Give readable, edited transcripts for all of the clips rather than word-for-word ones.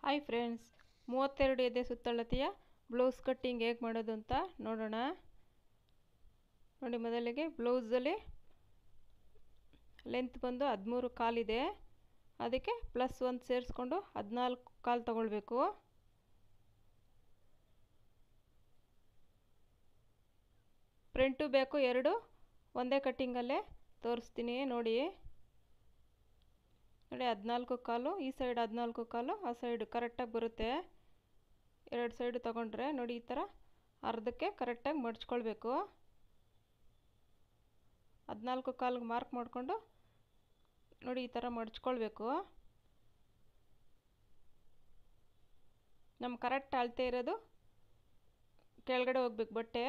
Hi friends, 32 ಎದೆ ಸುತ್ತಳತೆಯ blouse cutting ಹೇಗೆ ಮಾಡೋದು ಅಂತ ನೋಡೋಣ. ನೋಡಿ, ಮೊದಲಿಗೆ ಬ್ಲೌಸಲ್ಲಿ ಲೆಂತ್ ಬಂದು 13 ಕಾಲಿದೆ. ಅದಕ್ಕೆ +1 ಸೇರಿಸ್ಕೊಂಡು 14 ಕಾಲು ತಗೊಳ್ಬೇಕು. ಫ್ರಂಟು ಬೇಕು ಎರಡು ಒಂದೇ ಕಟ್ಟಿಂಗಲ್ಲೇ ತೋರಿಸ್ತೀನಿ ನೋಡಿ. 14 ಕಾಲು, ಈ ಸೈಡ್ 14 ಕಾಲು, ಆ ಸೈಡ್ ಕರೆಕ್ಟಾಗಿ ಬರುತ್ತೆ. ಎರಡು ಸೈಡು ತಗೊಂಡ್ರೆ ನೋಡಿ ಈ ಥರ ಅರ್ಧಕ್ಕೆ ಕರೆಕ್ಟಾಗಿ ಮಡ್ಚ್ಕೊಳ್ಬೇಕು. 14 ಕಾಲಿಗೆ ಮಾರ್ಕ್ ಮಾಡಿಕೊಂಡು ನೋಡಿ ಈ ಥರ ಮಡ್ಚ್ಕೊಳ್ಬೇಕು. ನಮ್ಮ ಕರೆಕ್ಟ್ ಅಳತೆ ಇರೋದು ಕೆಳಗಡೆ ಹೋಗ್ಬೇಕು ಬಟ್ಟೆ.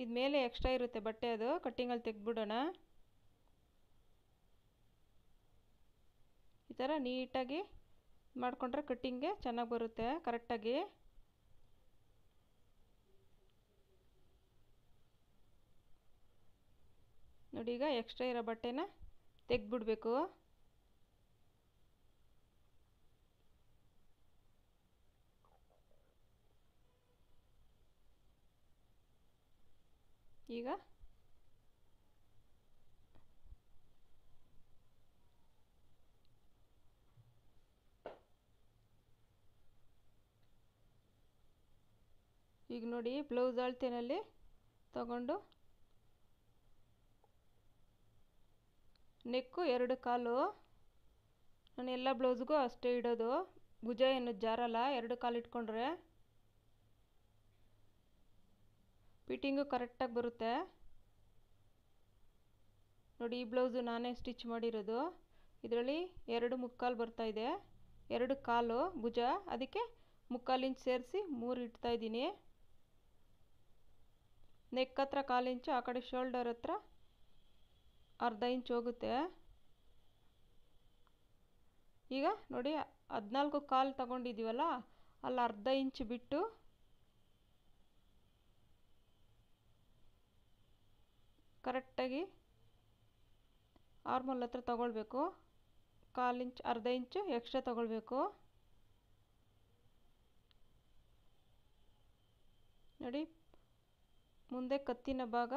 ಇದು ಮೇಲೆ ಎಕ್ಸ್ಟ್ರಾ ಇರುತ್ತೆ ಬಟ್ಟೆ, ಅದು ಕಟ್ಟಿಂಗಲ್ಲಿ ತೆಗೆದ್ಬಿಡೋಣ. ಈ ಥರ ನೀಟಾಗಿ ಮಾಡಿಕೊಂಡ್ರೆ ಕಟ್ಟಿಂಗ್ಗೆ ಚೆನ್ನಾಗಿ ಬರುತ್ತೆ ಕರೆಕ್ಟಾಗಿ. ನೋಡಿ, ಈಗ ಎಕ್ಸ್ಟ್ರಾ ಇರೋ ಬಟ್ಟೆನ ತೆಗೆದ್ಬಿಡ್ಬೇಕು. ಈಗ ನೋಡಿ, ಬ್ಲೌಸ್ ಅಳತೆನಲ್ಲಿ ತಗೊಂಡು ನೆಕ್ಕು 2 ಕಾಲು. ನಾನು ಎಲ್ಲ ಬ್ಲೌಸ್ಗೂ ಅಷ್ಟೇ ಇಡೋದು, ಭುಜ ಏನು ಜಾರಲ್ಲ 2 ಕಾಲು ಇಟ್ಕೊಂಡ್ರೆ. ಫಿಟ್ಟಿಂಗು ಕರೆಕ್ಟಾಗಿ ಬರುತ್ತೆ ನೋಡಿ. ಈ ಬ್ಲೌಸು ನಾನೇ ಸ್ಟಿಚ್ ಮಾಡಿರೋದು. ಇದರಲ್ಲಿ 2 ಮುಕ್ಕಾಲು ಬರ್ತಾಯಿದೆ, 2 ಕಾಲು ಭುಜ, ಅದಕ್ಕೆ 3/4 ಇಂಚ್ ಸೇರಿಸಿ 3 ಇಡ್ತಾಯಿದ್ದೀನಿ. ನೆಕ್ ಹತ್ರ 1/4 ಇಂಚು, ಆ ಕಡೆ ಶೋಲ್ಡರ್ ಹತ್ರ ಅರ್ಧ ಇಂಚ್ ಹೋಗುತ್ತೆ. ಈಗ ನೋಡಿ, 14 ಕಾಲು ತಗೊಂಡಿದ್ದೀವಲ್ಲ, ಅಲ್ಲಿ ಅರ್ಧ ಇಂಚ್ ಬಿಟ್ಟು ಕರೆಕ್ಟಾಗಿ ಆರ್ಮೋಲ್ ಹತ್ರ ತಗೊಳ್ಬೇಕು. 1/4 ಇಂಚ್, ಅರ್ಧ ಇಂಚು ಎಕ್ಸ್ಟ್ರಾ ತಗೊಳ್ಬೇಕು ನೋಡಿ. ಮುಂದೆ ಕತ್ತಿನ ಭಾಗ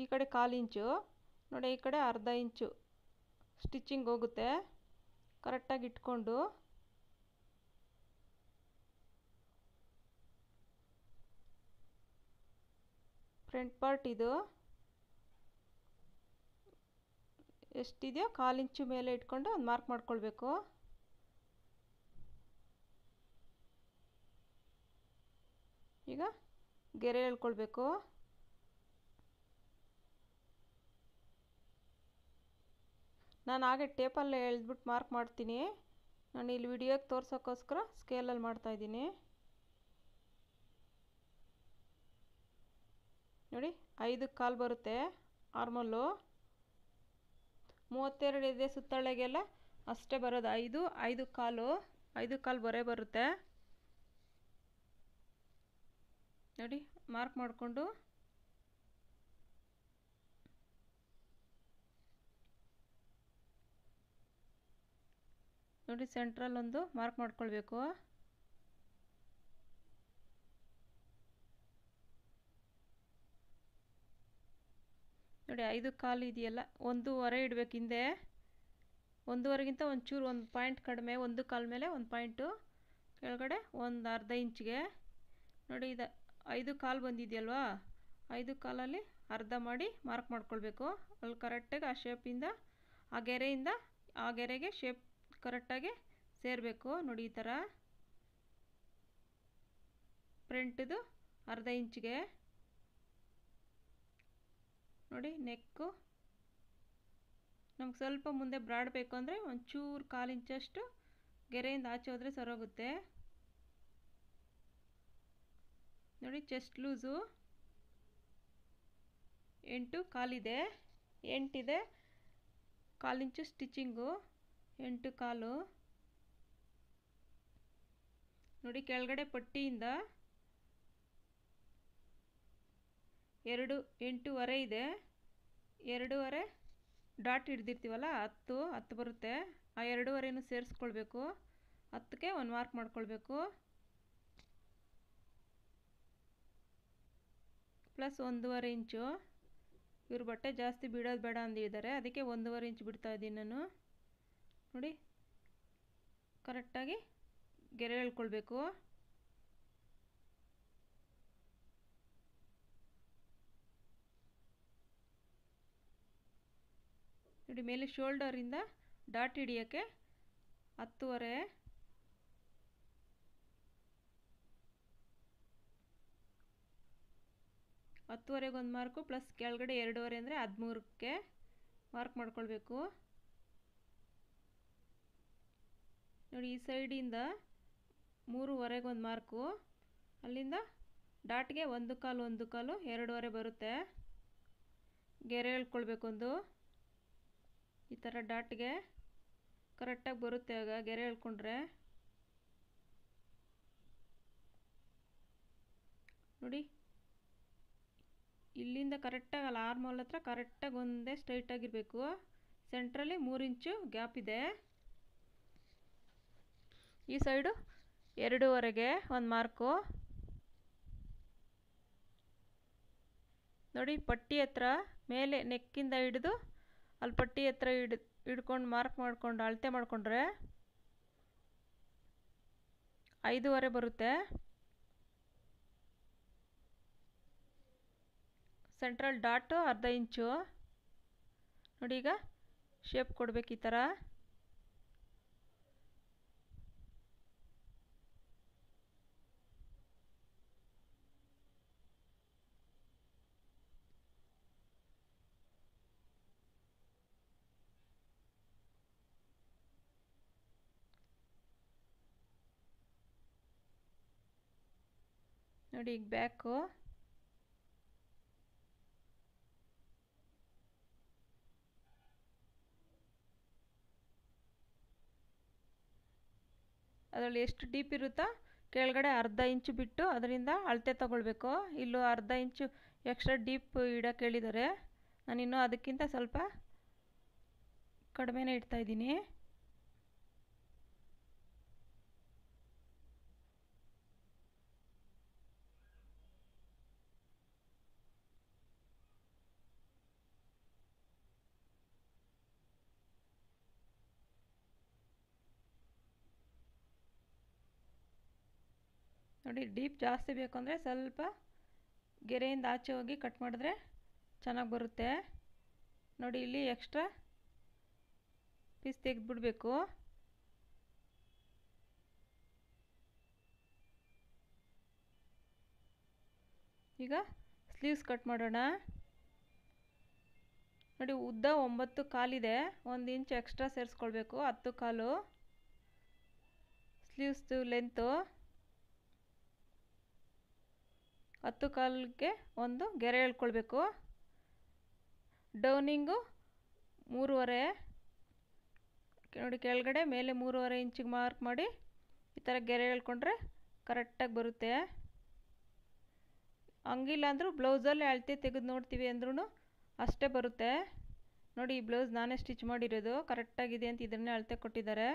ಈ ಕಡೆ 1/4 ಇಂಚು ನೋಡಿ, ಈ ಕಡೆ ಅರ್ಧ ಇಂಚು ಸ್ಟಿಚಿಂಗ್ ಹೋಗುತ್ತೆ. ಕರೆಕ್ಟಾಗಿ ಇಟ್ಕೊಂಡು ಫ್ರಂಟ್ ಪಾರ್ಟ್ ಇದು ಎಷ್ಟಿದೆಯೋ 1/4 ಇಂಚು ಮೇಲೆ ಇಟ್ಕೊಂಡು ಒಂದು ಮಾರ್ಕ್ ಮಾಡ್ಕೊಳ್ಬೇಕು. ಈಗ ಗೆರೆ ಎಳ್ಕೊಳ್ಬೇಕು. ನಾನು ಹಾಗೆ ಟೇಪಲ್ಲೇ ಎಳೆದ್ಬಿಟ್ಟು ಮಾರ್ಕ್ ಮಾಡ್ತೀನಿ. ನಾನು ಇಲ್ಲಿ ವಿಡಿಯೋಗೆ ತೋರ್ಸೋಕ್ಕೋಸ್ಕರ ಸ್ಕೇಲಲ್ಲಿ ಮಾಡ್ತಾಯಿದ್ದೀನಿ ನೋಡಿ. 5 ಕಾಲು ಬರುತ್ತೆ ಆರ್ಮಲ್ಲು. 32 ಎದೆ ಸುತ್ತಳೆಗೆಲ್ಲ ಅಷ್ಟೇ ಬರೋದು, 5 ಕಾಲು ಬರುತ್ತೆ ನೋಡಿ. ಮಾರ್ಕ್ ಮಾಡಿಕೊಂಡು ನೋಡಿ, ಸೆಂಟ್ರಲ್ಲಿ ಒಂದು ಮಾರ್ಕ್ ಮಾಡ್ಕೊಳ್ಬೇಕು. ನೋಡಿ, 5 ಕಾಲು ಇದೆಯಲ್ಲ, 1.25 ಇಡಬೇಕು ಹಿಂದೆ. 1.25ಗಿಂತ ಒಂಚೂರು ಒಂದು ಪಾಯಿಂಟ್ ಕಡಿಮೆ, 1 ಕಾಲು ಮೇಲೆ 1 ಪಾಯಿಂಟು ಕೆಳಗಡೆ ಒಂದು ಅರ್ಧ ಇಂಚ್ಗೆ ನೋಡಿ. ಇದು 5 ಕಾಲು ಬಂದಿದೆಯಲ್ವಾ, 5 ಕಾಲಲ್ಲಿ ಅರ್ಧ ಮಾಡಿ ಮಾರ್ಕ್ ಮಾಡ್ಕೊಳ್ಬೇಕು. ಅಲ್ಲಿ ಕರೆಕ್ಟಾಗಿ ಆ ಶೇಪಿಂದ, ಆ ಗೆರೆಯಿಂದ ಆ ಗೆರೆಗೆ ಶೇಪ್ ಕರೆಕ್ಟಾಗಿ ಸೇರಬೇಕು ನೋಡಿ. ಈ ಥರ ಫ್ರಂಟ್ದು ಅರ್ಧ ಇಂಚ್ಗೆ ನೋಡಿ. ನೆಕ್ಕು ನಮ್ಗೆ ಸ್ವಲ್ಪ ಮುಂದೆ ಬ್ರಾಡ್ ಬೇಕು ಅಂದರೆ ಒಂಚೂರು 1/4 ಇಂಚಷ್ಟು ಗೆರೆಯಿಂದ ಆಚೆ ಹೋದರೆ ಸರೋಗುತ್ತೆ ನೋಡಿ. ಚೆಸ್ಟ್ ಲೂಸು 8 ಕಾಲಿದೆ, 8 ಇದೆ. 1/4 ಇಂಚು ಸ್ಟಿಚಿಂಗು, 8 ಕಾಲು ನೋಡಿ. ಕೆಳಗಡೆ ಪಟ್ಟಿಯಿಂದ 8.25 ಇದೆ, 2.5 ಡಾಟ್ ಹಿಡ್ದಿರ್ತೀವಲ್ಲ, 10 ಬರುತ್ತೆ. ಆ 2.5 ಸೇರಿಸ್ಕೊಳ್ಬೇಕು. 10ಕ್ಕೆ 1 ಮಾರ್ಕ್ ಮಾಡ್ಕೊಳ್ಬೇಕು. ಪ್ಲಸ್ 1.5 ಇಂಚು. ಇವ್ರ ಬಟ್ಟೆ ಜಾಸ್ತಿ ಬಿಡೋದು ಬೇಡ ಅಂದಿದ್ದಾರೆ, ಅದಕ್ಕೆ 1.5 ಇಂಚ್ ಬಿಡ್ತಾ ಇದ್ದೀನಿ ನಾನು. ನೋಡಿ ಕರೆಕ್ಟಾಗಿ ಗೆರೆ ಎಳ್ಕೊಳ್ಬೇಕು. ನೋಡಿ ಮೇಲೆ ಶೋಲ್ಡರಿಂದ ಡಾಟ್ ಹಿಡಿಯೋಕ್ಕೆ 10.5, 10.5ಗೆ 1 ಮಾರ್ಕು ಪ್ಲಸ್ ಕೆಳಗಡೆ 2.5 ಅಂದರೆ 13ಕ್ಕೆ ಮಾರ್ಕ್ ಮಾಡ್ಕೊಳ್ಬೇಕು. ನೋಡಿ ಈ ಸೈಡಿಂದ 3.5ಗೆ 1 ಮಾರ್ಕು, ಅಲ್ಲಿಂದ ಡಾಟ್ಗೆ 1/4 2.5 ಬರುತ್ತೆ. ಗೆರೆ ಎಳ್ಕೊಳ್ಬೇಕು ಒಂದು ಈ ಥರ ಡಾಟ್ಗೆ ಕರೆಕ್ಟಾಗಿ ಬರುತ್ತೆ. ಆಗ ಗೆರೆ ಎಳ್ಕೊಂಡ್ರೆ ನೋಡಿ ಇಲ್ಲಿಂದ ಕರೆಕ್ಟಾಗಿ ಅಲ್ಲಿ ಆರ್ಮೋಲ್ ಹತ್ರ ಕರೆಕ್ಟಾಗಿ ಒಂದೇ ಸ್ಟ್ರೈಟಾಗಿರಬೇಕು. ಸೆಂಟ್ರಲ್ಲಿ 3 ಇಂಚು ಗ್ಯಾಪ್ ಇದೆ. ಈ ಸೈಡು 2.5ಗೆ 1 ಮಾರ್ಕು. ನೋಡಿ ಪಟ್ಟಿ ಹತ್ರ ಮೇಲೆ ನೆಕ್ಕಿಂದ ಹಿಡಿದು ಅಲ್ಲಿ ಪಟ್ಟಿ ಹತ್ರ ಹಿಡ್ಕೊಂಡು ಮಾರ್ಕ್ ಮಾಡ್ಕೊಂಡು ಅಳತೆ ಮಾಡಿಕೊಂಡ್ರೆ 5.5 ಬರುತ್ತೆ. ಸೆಂಟ್ರಲ್ ಡಾಟು 1/2 ಇಂಚು. ನೋಡಿ ಈಗ ಶೇಪ್ ಕೊಡಬೇಕು ಈ ಥರ. ನೋಡಿ ಈಗ ಬ್ಯಾಕು ಅದರಲ್ಲಿ ಎಷ್ಟು ಡೀಪ್ ಇರುತ್ತೋ ಕೆಳಗಡೆ 1/2 ಇಂಚು ಬಿಟ್ಟು ಅದರಿಂದ ಅಳತೆ ತಗೊಳ್ಬೇಕು. ಇಲ್ಲೂ 1/2 ಇಂಚು ಎಕ್ಸ್ಟ್ರಾ ಡೀಪ್ ಇಡೋಕೆ ಹೇಳಿದ್ದಾರೆ. ನಾನಿನ್ನೂ ಅದಕ್ಕಿಂತ ಸ್ವಲ್ಪ ಕಡಿಮೆನೇ ಇಡ್ತಾಯಿದ್ದೀನಿ. ನೋಡಿ ಡೀಪ್ ಜಾಸ್ತಿ ಬೇಕು ಅಂದರೆ ಸ್ವಲ್ಪ ಗೆರೆಯಿಂದ ಆಚೆ ಹೋಗಿ ಕಟ್ ಮಾಡಿದ್ರೆ ಚೆನ್ನಾಗಿ ಬರುತ್ತೆ. ನೋಡಿ ಇಲ್ಲಿ ಎಕ್ಸ್ಟ್ರಾ ಪೀಸ್ ತೆಗೆದುಬಿಡಬೇಕು. ಈಗ ಸ್ಲೀವ್ಸ್ ಕಟ್ ಮಾಡೋಣ. ನೋಡಿ ಉದ್ದ 9.25 ಇದೆ, 1 ಇಂಚ್ ಎಕ್ಸ್ಟ್ರಾ ಸೇರಿಸ್ಕೊಳ್ಬೇಕು. 10.25 ಸ್ಲೀವ್ಸ್ದು ಲೆಂತು. 10.25ಗೆ ಒಂದು ಗೆರೆ ಎಳ್ಕೊಳ್ಬೇಕು. ಡೌನಿಂಗು 3.5. ನೋಡಿ ಕೆಳಗಡೆ ಮೇಲೆ 3.5 ಇಂಚಿಗೆ ಮಾರ್ಕ್ ಮಾಡಿ ಈ ಥರ ಗೆರೆ ಎಳ್ಕೊಂಡ್ರೆ ಕರೆಕ್ಟಾಗಿ ಬರುತ್ತೆ. ಹಂಗಿಲ್ಲ ಅಂದರೂ ಬ್ಲೌಸಲ್ಲಿ ಅಳತೆ ತೆಗೆದು ನೋಡ್ತೀವಿ ಅಂದ್ರೂ ಅಷ್ಟೇ ಬರುತ್ತೆ. ನೋಡಿ ಈ ಬ್ಲೌಸ್ ನಾನೇ ಸ್ಟಿಚ್ ಮಾಡಿರೋದು, ಕರೆಕ್ಟಾಗಿದೆ ಅಂತ ಇದನ್ನೇ ಅಳತೆ ಕೊಟ್ಟಿದ್ದಾರೆ.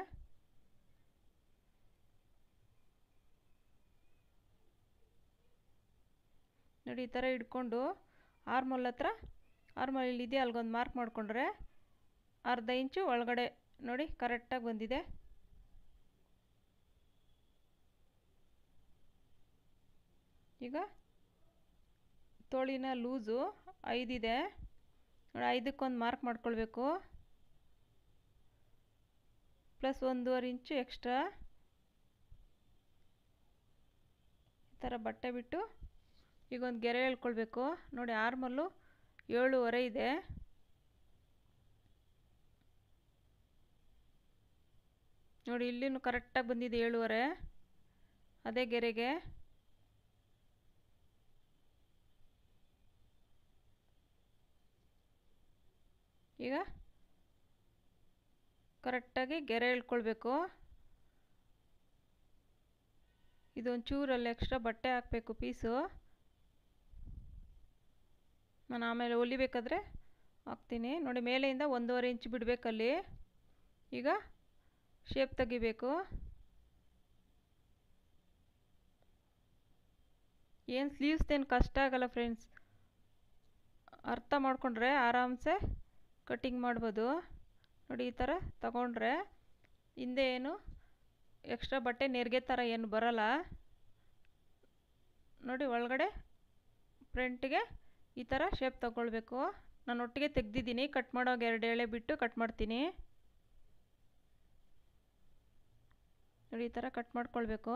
ನೋಡಿ ಈ ಥರ ಹಿಡ್ಕೊಂಡು ಆರ್ಮೋಲ್ ಹತ್ರ ಆರ್ಮೋಲ್ ಇಲ್ಲಿದೆಯಾ ಅಲ್ಲಿಗೊಂದು ಮಾರ್ಕ್ ಮಾಡಿಕೊಂಡ್ರೆ 1/2 ಇಂಚು ಒಳಗಡೆ ನೋಡಿ ಕರೆಕ್ಟಾಗಿ ಬಂದಿದೆ. ಈಗ ತೋಳಿನ ಲೂಸು 5 ಇದೆ. ನೋಡಿ 5ಕ್ಕೆ 1 ಮಾರ್ಕ್ ಮಾಡ್ಕೊಳ್ಬೇಕು. ಪ್ಲಸ್ 1.5 ಇಂಚು ಎಕ್ಸ್ಟ್ರಾ ಈ ಥರ ಬಟ್ಟೆ ಬಿಟ್ಟು ಈಗ ಒಂದು ಗೆರೆ ಎಳ್ಕೊಳ್ಬೇಕು. ನೋಡಿ ಆರ್ಮಲ್ಲು 7.5 ಇದೆ. ನೋಡಿ ಇಲ್ಲಿನೂ ಕರೆಕ್ಟಾಗಿ ಬಂದಿದೆ 7.5. ಅದೇ ಗೆರೆಗೆ ಈಗ ಕರೆಕ್ಟಾಗಿ ಗೆರೆ ಎಳ್ಕೊಳ್ಬೇಕು. ಇದೊಂದು ಚೂರಲ್ಲಿ ಎಕ್ಸ್ಟ್ರಾ ಬಟ್ಟೆ ಹಾಕಬೇಕು ಪೀಸು. ನಾನು ಆಮೇಲೆ ಹೊಲಿಬೇಕಾದ್ರೆ ಹಾಕ್ತೀನಿ. ನೋಡಿ ಮೇಲೆಯಿಂದ 1.5 ಇಂಚ್ ಬಿಡಬೇಕಲ್ಲಿ. ಈಗ ಶೇಪ್ ತೆಗಿಬೇಕು. ಏನು ಸ್ಲೀವ್ಸ್ದೇನು ಕಷ್ಟ ಆಗಲ್ಲ ಫ್ರೆಂಡ್ಸ್, ಅರ್ಥ ಮಾಡ್ಕೊಂಡ್ರೆ ಆರಾಮ್ಸೆ ಕಟ್ಟಿಂಗ್ ಮಾಡ್ಬೋದು. ನೋಡಿ ಈ ಥರ ತಗೊಂಡ್ರೆ ಹಿಂದೆ ಏನು ಎಕ್ಸ್ಟ್ರಾ ಬಟ್ಟೆ ನೆರಿಗೆ ಥರ ಏನು ಬರಲ್ಲ. ನೋಡಿ ಒಳಗಡೆ ಫ್ರಂಟಿಗೆ ಈ ಥರ ಶೇಪ್ ತಗೊಳ್ಬೇಕು. ನಾನು ಒಟ್ಟಿಗೆ ತೆಗ್ದಿದ್ದೀನಿ, ಕಟ್ ಮಾಡೋವಾಗ 2 ಎಳೆ ಬಿಟ್ಟು ಕಟ್ ಮಾಡ್ತೀನಿ. ನೋಡಿ ಈ ಥರ ಕಟ್ ಮಾಡ್ಕೊಳ್ಬೇಕು.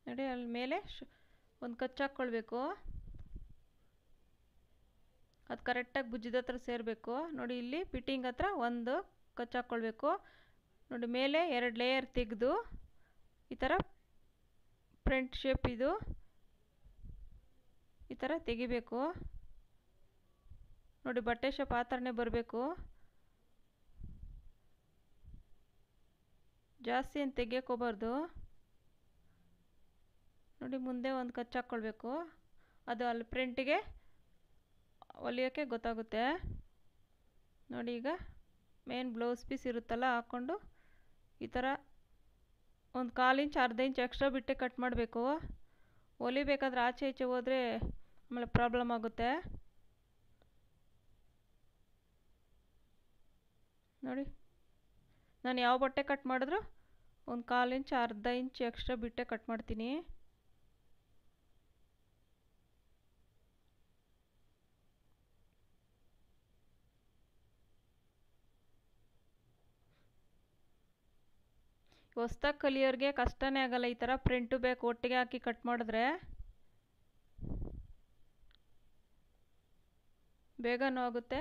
ನೋಡಿ ಅಲ್ಲಿ ಮೇಲೆ ಒಂದು ಕಚ್ಚು ಹಾಕ್ಕೊಳ್ಬೇಕು. ಅದು ಕರೆಕ್ಟಾಗಿ ಭುಜದ ಹತ್ರ ಸೇರಬೇಕು. ನೋಡಿ ಇಲ್ಲಿ ಫಿಟ್ಟಿಂಗ್ ಹತ್ರ ಒಂದು ಕಚ್ಚು ಹಾಕ್ಕೊಳ್ಬೇಕು. ನೋಡಿ ಮೇಲೆ 2 ಲೇಯರ್ ತೆಗೆದು ಈ ಥರ ಫ್ರಂಟ್ ಶೇಪ್ ಇದು ಈ ಥರ ತೆಗಿಬೇಕು. ನೋಡಿ ಬಟ್ಟೆ ಶೇಪ್ ಆ ಥರನೇ ಬರಬೇಕು. ಜಾಸ್ತಿ ಏನು ತೆಗಿಯೋಕ್ಕೋಗ್ಬಾರ್ದು. ನೋಡಿ ಮುಂದೆ ಒಂದು ಕಚ್ಚು ಹಾಕ್ಕೊಳ್ಬೇಕು. ಅದು ಅಲ್ಲಿ ಫ್ರಂಟಿಗೆ ಹೊಲಿಯೋಕ್ಕೆ ಗೊತ್ತಾಗುತ್ತೆ. ನೋಡಿ ಈಗ ಮೇನ್ ಬ್ಲೌಸ್ ಪೀಸ್ ಇರುತ್ತಲ್ಲ ಹಾಕ್ಕೊಂಡು ಈ ಥರ ಒಂದು 1/4 ಇಂಚ್ ಅರ್ಧ ಇಂಚ್ ಎಕ್ಸ್ಟ್ರಾ ಬಿಟ್ಟೆ ಕಟ್ ಮಾಡಬೇಕು. ಹೊಲಿಬೇಕಾದ್ರೆ ಆಚೆ ಈಚೆ ಹೋದರೆ ಆಮೇಲೆ ಪ್ರಾಬ್ಲಮ್ ಆಗುತ್ತೆ. ನೋಡಿ ನಾನು ಯಾವ ಬಟ್ಟೆ ಕಟ್ ಮಾಡಿದ್ರು ಒಂದು 1/4 ಇಂಚ್ ಅರ್ಧ ಇಂಚ್ ಎಕ್ಸ್ಟ್ರಾ ಬಿಟ್ಟೆ ಕಟ್ ಮಾಡ್ತೀನಿ. ಹೊಸ್ದಾಗಿ ಕಲಿಯೋರಿಗೆ ಕಷ್ಟನೇ ಆಗಲ್ಲ. ಈ ಥರ ಫ್ರಂಟು ಬ್ಯಾಕ್ ಒಟ್ಟಿಗೆ ಹಾಕಿ ಕಟ್ ಮಾಡಿದ್ರೆ ಬೇಗನೂ ಆಗುತ್ತೆ,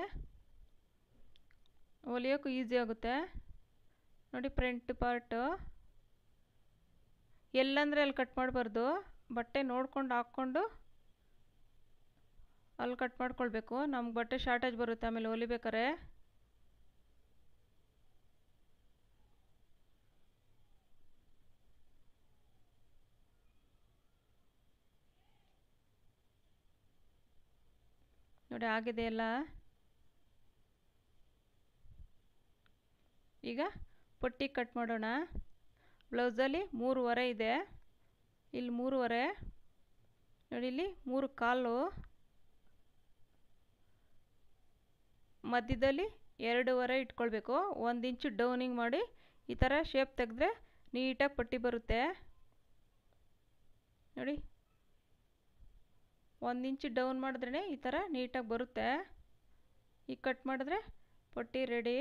ಹೊಲಿಯೋಕ್ಕೂ ಈಸಿ ಆಗುತ್ತೆ. ನೋಡಿ ಫ್ರಂಟ್ ಪಾರ್ಟು ಎಲ್ಲಂದರೆ ಅಲ್ಲಿ ಕಟ್ ಮಾಡಬಾರ್ದು, ಬಟ್ಟೆ ನೋಡ್ಕೊಂಡು ಹಾಕ್ಕೊಂಡು ಅಲ್ಲಿ ಕಟ್ ಮಾಡ್ಕೊಳ್ಬೇಕು. ನಮ್ಗೆ ಬಟ್ಟೆ ಶಾರ್ಟೇಜ್ ಬರುತ್ತೆ ಆಮೇಲೆ ಹೊಲಿಬೇಕಾರೆ. ನೋಡಿ ಆಗಿದೆ ಎಲ್ಲ. ಈಗ ಪಟ್ಟಿ ಕಟ್ ಮಾಡೋಣ. ಬ್ಲೌಸಲ್ಲಿ 3/2 ಇದೆ, ಇಲ್ಲಿ 3/2. ನೋಡಿ ಇಲ್ಲಿ 3/4, ಮಧ್ಯದಲ್ಲಿ 2/2 ಇಟ್ಕೊಳ್ಬೇಕು. 1 ಇಂಚು ಡೌನಿಂಗ್ ಮಾಡಿ ಈ ಥರ ಶೇಪ್ ತೆಗೆದ್ರೆ ನೀಟಾಗಿ ಪಟ್ಟಿ ಬರುತ್ತೆ. ನೋಡಿ 1 ಇಂಚು ಡೌನ್ ಮಾಡಿದ್ರೇ ಈ ಥರ ನೀಟಾಗಿ ಬರುತ್ತೆ. ಈಗ ಕಟ್ ಮಾಡಿದ್ರೆ ಪಟ್ಟಿ ರೆಡಿ.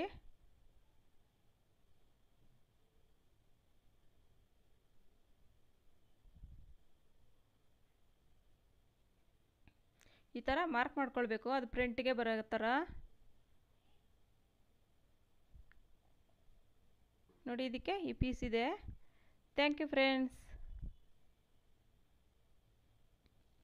ಈ ಥರ ಮಾರ್ಕ್ ಮಾಡ್ಕೊಳ್ಬೇಕು, ಅದು ಫ್ರಂಟಿಗೆ ಬರೋ ಥರ. ನೋಡಿ ಇದಕ್ಕೆ ಈ ಪೀಸ್ ಇದೆ. Thank you friends.